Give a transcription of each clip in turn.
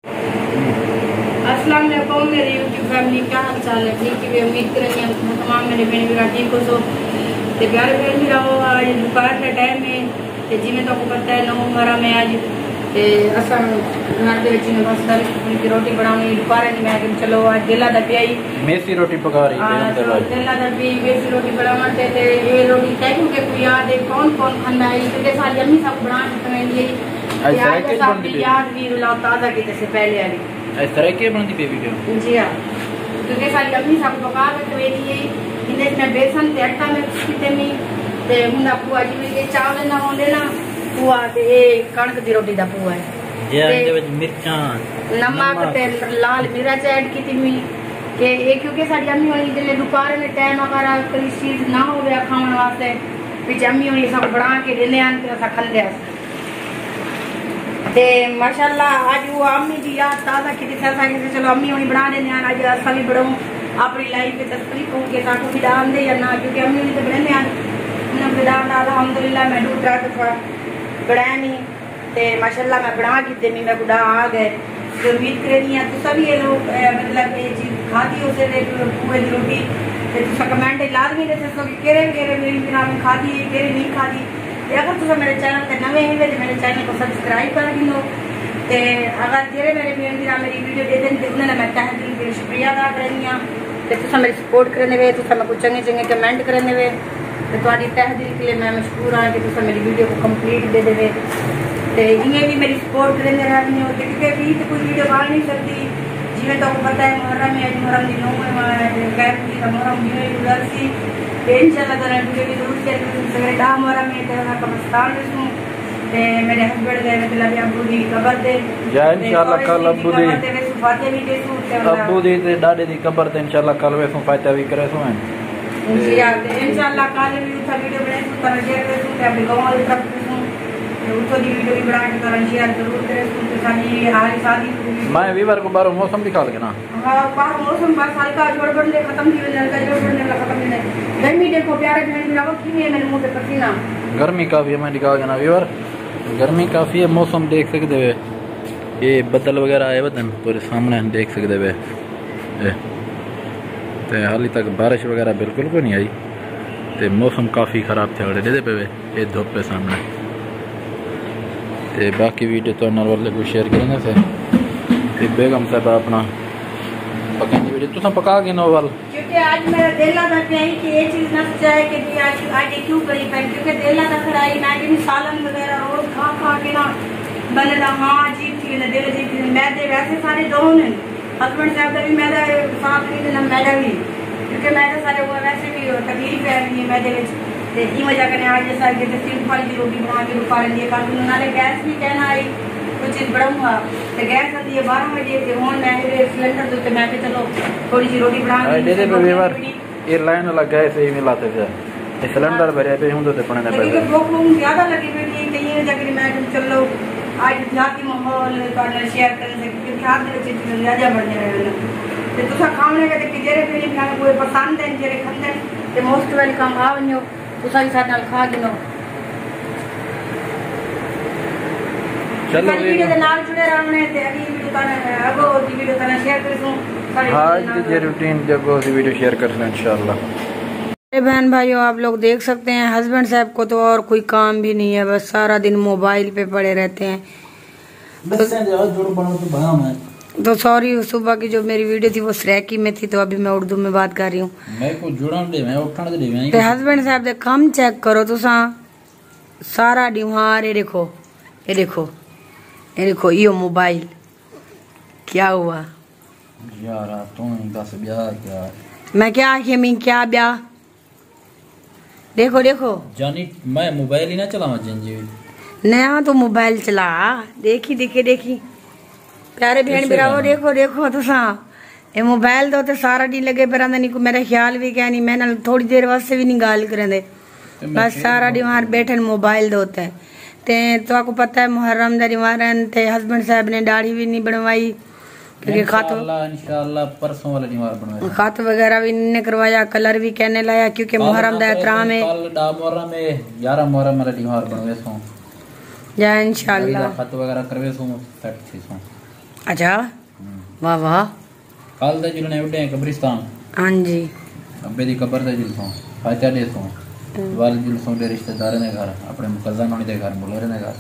अस्सलाम वालेकुम मेरी यूट्यूब फैमिली, क्या हाल चाल है? ठीक है, उम्मीद करेंगे हम तमाम मेरे बहन भरा ठीक हो सो ते प्यारे बहन भरा हो। आज दोपहर का टाइम है ते जिमें तो पता है 9 12 में आज ते असा घर दे विच बस दाल की रोटी बनानी दोपहर में। मैं चलो आज दिला दा पियाई मेसी रोटी पका रही है दिला दा भी मेसी रोटी बनावा ते ये रोटी तय के कोई याद है कौन कौन खांदा है इतने सारी अम्मी सब बना के लिए आज सब याद भी रुला ताजा की से पहले वाली इस तरह के बनती बेबी के जी हाँ, क्योंकि सारी अम्मी सब पका के तो ये इन्हें में बेसन ते आटा मिक्स किते मी ते हुंदा पुआ जी के चावल ना होंदे ना पुआ ते ये कणक दी रोटी दा पुआ है जे इनदे विच मिर्चां नमक ते लाल मिर्च ऐड कीती मी के ये क्योंकि सारी अम्मी वाली जले दोपहर में टाइम अगर कोई चीज ना हो गया खाने वास्ते विच अम्मी वाली सब बना के देने आन ते असा खंदे ते माशाल्लाह आज वो अम्मी दी याद ताजा की से चलो अम्मी होनी बना देने आज असा भी बढ़ाऊं अपनी लाइफ में तस्वीर कहूँ के ताकि भी डाल दे या ना क्योंकि अम्मी तो बने उन्हें डाल अलहमदुलिल्लाह मैं दूर ट्रैक बढ़ाया नहीं ते माशाल्लाह मैं बना की दे मैं बुढ़ा आ गए तो उम्मीद करें तो सभी ये लोग मतलब ये चीज खाती होते पूरे रोटी तो कमेंट लाजमी दे सको कि केरे मेरी बिना में खाती है केरे नहीं खाती। अगर तुम मेरे चैनल पे नवे हैं तो मेरे चैनल को सब्सक्राइब कर दिनो ते अगर जेरे मेरे बहन भरा मेरी वीडियो दे दें तो उन्हें मैं तहे दिल के शुक्रिया अदा करनी हाँ तो तुम मेरी सपोर्ट करने वे तुम मैं कुछ चंगे चंगे कमेंट करने वे तो तुम्हारी तहे दिल के लिए मैं मशहूर हाँ कि तुम मेरी वीडियो को कंप्लीट दे देवे तो इन्हें भी मेरी सपोर्ट करने रहनी हो क्योंकि भी तो कोई वीडियो बना नहीं सकती जिमें तो पता है मुहर्रम है मुहर्रम दिन गैर मुहर्रम जिमें गुजरसी इंशाल्लाह तो वीडियो की जरूर शेयर करूँ सगरे डा मुहर्रम में तो मैं कब्रिस्तान में हूँ ते मेरे हस्बैंड गए मतलब अब्बू दी कब्र दे या इंशाल्लाह कल अब्बू दी फाते भी दे सू अब्बू दी ते दादे दी कब्र ते इंशाल्लाह कल वे सु फाते भी करे सु जी यार इंशाल्लाह कल भी उठा वीडियो बनाए सु कर शेयर करे सु ते अपने गांव वाले तरफ सु उठो दी वीडियो भी बना के कर शेयर जरूर करे सु ते सारी हाल शादी मैं वीवर को बारो मौसम दिखा के ना हां बाहर मौसम बस हल्का जोड़ ले खत्म थी लड़का जोड़ ले खत्म नहीं गर्मी देखो प्यारे बहन मेरा वो की है मेरे मुंह पे पसीना गर्मी काफी है मैं दिखा के ना वीवर गर्मी काफी है मौसम देख सकते हो ये बदल वगैरह आए वतन पूरे सामने देख सकते हो ते हाली तक बारिश वगैरह बिल्कुल को नहीं आई ते मौसम काफ़ी ख़राब थे दे पे ये धूप पे सामने ते बाकी वीडियो तो वाले को शेयर करेंगे फिर बेगम साहब अपना पकाएंगे वीडियो तो पका के नो वाल क्योंकि आज मेरा दिल था कि ये चीज न जाए कि आज क्यों करी पाई क्योंकि दिल था खराई ना कि सालन वगैरह रोज खा के ना बने ना हाँ अजीब थी ना दिल अजीब थी मैदे वैसे सारे दोनों ने हस्बैंड साहब का भी मैदा साफ नहीं देना मैदा भी क्योंकि मैदा सारे वो वैसे भी तकलीफ है नहीं मैदे में ये वजह करने आज जैसा कि सिंपल की रोटी बना के रुका लिए कानून नाले गैस भी कहना आई कुछ चीज बढ़ूंगा तो गैस आती है 12 बजे के होन मैं सिलेंडर तो मैं भी चलो थोड़ी सी रोटी बना दे दे वीवर ये लाइन वाला गैस ही मिलाते थे ये सिलेंडर भरे पे हुंदो ते पने पे तो भूख ज्यादा लगी बेटी तो ये वजह करने मैं चलो आज देहाती माहौल का शेयर करने से क्योंकि देहात दे विच ज्यादा बढ़ने रहे ते तुसा खाने के ते जेरे पे खाने कोई पसंद है जेरे खंदे ते मोस्ट वेलकम आ वनो तुसा के साथ नाल खा गिनो चलो वीडियो के नाल जुड़े रहने ते अभी वीडियो तना अगो दी वीडियो तना शेयर करसू हां जे रूटीन जगो सी वीडियो शेयर करना इंशाल्लाह। बहन भाइयों आप लोग देख सकते हैं हस्बैंड साहब को तो और कोई काम भी नहीं है बस सारा दिन मोबाइल पे पड़े रहते हैं तो सॉरी सुबह की जो मेरी वीडियो थी वो सरेकी में थी तो अभी मैं उर्दू में बात कर रही हूँ। हस्बैंड साहब दे कम चेक करो तो सारा डिमार ये देखो यो मोबाइल क्या हुआ यार तू दस ब्याह क्या मैं क्या आखिर में क्या ब्याह देखो जानी मैं मोबाइल ही ना चलावा जंजी नया तो मोबाइल चला देखी प्यारे बहन बिराओ देखो तो ये मोबाइल तो सारा दिन लगे पर नहीं को मेरा ख्याल भी क्या नहीं मैं थोड़ी देर वास्ते भी नहीं गाल करें बस सारा दिन बैठे मोबाइल दोते हैं तो आपको पता है मुहर्रम दा रिवारन ते हस्बैंड साहब ने दाढ़ी भी नहीं बनवाई क्योंकि इंशाल्लाह परसों वाला निवार बनवाया खात वगैरह भी नहीं करवाया कलर भी कहने लाया क्योंकि मुहर्रम दा एहतराम है कल दा मुहर्रम में 11 मुहर्रम वाला निवार बनवे सो या इंशाल्लाह खात वगैरह करवे सो सेट थी सो अच्छा वाह वाह। कल दे जुलने उठे कब्रिस्तान। हाँ जी। अब्बे दी कब्र दे जुलसों फातिहा दे सो वाल जुलसों दे रिश्तेदारों ने घर अपने कजन होने दे घर बुलोरे ने घर।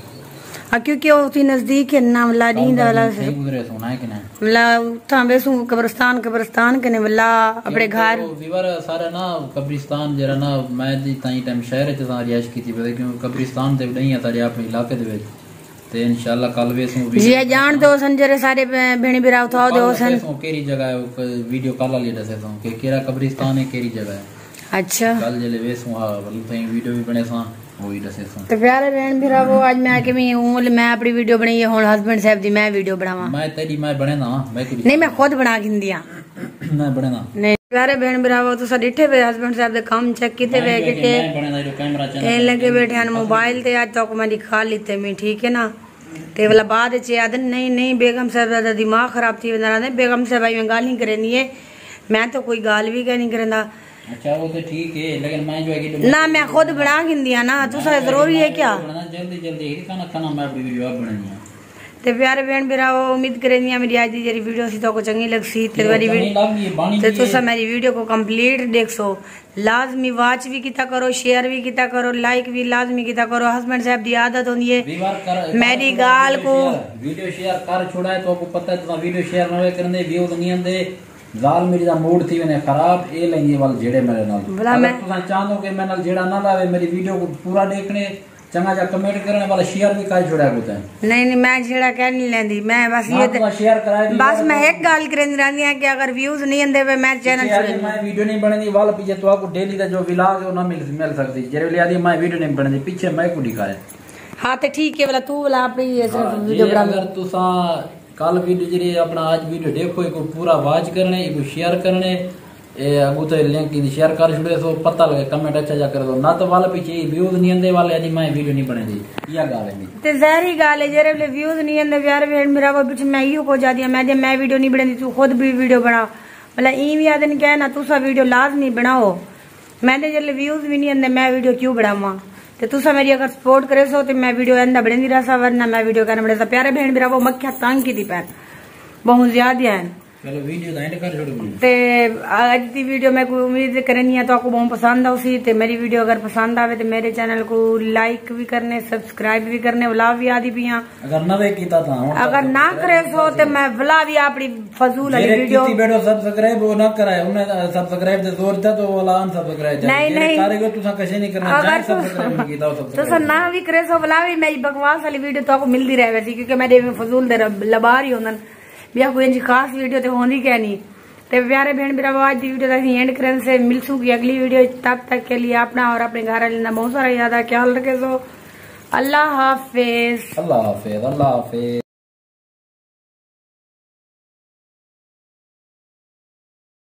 क्योंकि वो नजदीक है ना वाला नींद वाला से गुजरे सुना है कि नहीं वाला था बेसु कब्रिस्तान के ने वाला अपने घर विवर सारा ना कब्रिस्तान जरा ना मैं दी ताई टाइम शहर च सा रियाश की थी क्योंकि कब्रिस्तान ते नहीं है सारे अपने इलाके दे विच ते इंशाल्लाह कल वेसु जी जान दो सन जरे सारे भेणी बिराव था दो सन केरी जगह है वीडियो कॉल वाली दसे तो कि केरा कब्रिस्तान है केरी जगह है। अच्छा कल जले वेसु हां वली ताई वीडियो भी बने सा वही दसे सा तो प्यारे बहन भरा वो आज मैं आके मैं अपनी वीडियो बनाई है हुन हस्बैंड साहब दी मैं वीडियो बनावा मैं तेरी मैं बने ना मैं नहीं मैं खुद बना के दिया मैं बने ना नहीं प्यारे बहन भरा वो तो डिठे वे हस्बैंड साहब दे काम चेक कीते वे के मैं बने ना कैमरा चैनल लगे बैठे हैं मोबाइल ते आज तक मैं दिखा लीते मैं ठीक है ना ते वाला बाद च याद नहीं बेगम साहब दा दिमाग खराब थी वंदा ने बेगम साहब भाई मैं गाल नहीं करनी है मैं तो कोई गाल भी नहीं करंदा। अच्छा वो तो ठीक है लेकिन मैं जो है ना मैं खुद बना के दिया ना तो जरूरी है क्या जल्दी जल्दी खाना मैं अपनी वीडियो बनानी है ते प्यारे बहन भरा उम्मीद करनी है मेरी आज दी जेरी वीडियो सी तो को चंगी लगसी ते मेरी वीडियो ते तुसा मेरी वीडियो को कंप्लीट देखसो लाजमी वॉच भी किता करो शेयर भी किता करो लाइक भी लाजमी किता करो हस्बैंड साहब दी आदत होंदी है मेरी गाल को वीडियो शेयर कर छोड़ा है तो आपको पता है तो वीडियो शेयर ना करने व्यूज नहीं आंदे जाल मेरी दा मूड थी मैंने खराब ए लेंगे वाल जेड़े मेरे नाल अगर तुसा चाहो कि मैं नाल जेड़ा ना लावे मेरी वीडियो को पूरा देखने चंगा जा कमेंट करने वाला शेयर भी कर छोड़ा होता है नहीं मैं जेड़ा कह नहीं लेंदी मैं बस ये शेयर कराए बस मैं एक गाल करनी रहंदी है कि अगर व्यूज नहीं आंदे वे मैं चैनल से मैं वीडियो नहीं बननी वाला पीछे तो आपको डेली का जो व्लॉग है वो ना मिल सकती जेरे ले आदी मैं वीडियो नहीं बननी पीछे मैं को दिखाए हां तो ठीक है वाला तू वाला अपनी वीडियो बना अगर तुसा कल वीडियो जी अपना आज वीडियो देखो को पूरा वॉच करने को शेयर करने ए अगू तो लिंक शेयर कर छोड़े तो पता लगे कमेंट अच्छा जा कर दो ना तो वाला पीछे व्यूज नहीं आंदे वाले यानी मैं वीडियो नहीं बनेदी या गाल है ते जारी गाल है जेरे व्यूज नहीं आंदे यार मेरा वो पीछे मैं यो को जा दिया मैं वीडियो नहीं बनेदी तू खुद भी वीडियो बना मतलब ई भी आदन कहना तू सा वीडियो लाजमी बनाओ मैंने जेले व्यूज भी नहीं आंदे मैं वीडियो क्यों बनावा ते तुसा मेरी अगर सपोर्ट करे सो तो मैं वीडियो अंदा बनेदी रहा वरना मैं वीडियो करने बड़े प्यारे बहन मेरा वो मक्खिया तंग की थी पैर बहुत ज्यादा है चलो वीडियो एंड कर छोड़ो ते आज दी वीडियो मैं कोई उम्मीद करनी है तो आपको बहुत पसंद आउसी ते मेरी वीडियो अगर पसंद आवे तो मेरे चैनल को लाइक भी करने सब्सक्राइब भी करने व्ला भी आदि भी अगर नवे कीता था अगर ना करे सो तो मैं व्ला भी अपनी फजूल वाली वीडियो कीती बेटो सब्सक्राइब वो ना कराए उन्हें सब्सक्राइब दे जोर था तो वाला अनसब्सक्राइब नहीं कारीगर तुसा कैसे नहीं करना चाहे सब्सक्राइब कीता हो तो ना भी करे सो व्ला भी मेरी बकवास वाली वीडियो तो आपको मिलती रहे वैसी क्योंकि मेरे फजूल दे लबा रही होंदन बिया कोई खास वीडियो तो होनी क्या नहीं तो प्यारे बहन मेरा आज की वीडियो तक एंड करने से मिलसूगी अगली वीडियो तब तक के लिए अपना और अपने घर वाले बहुत सारा ज्यादा ख्याल रखे सो अल्लाह हाफिज।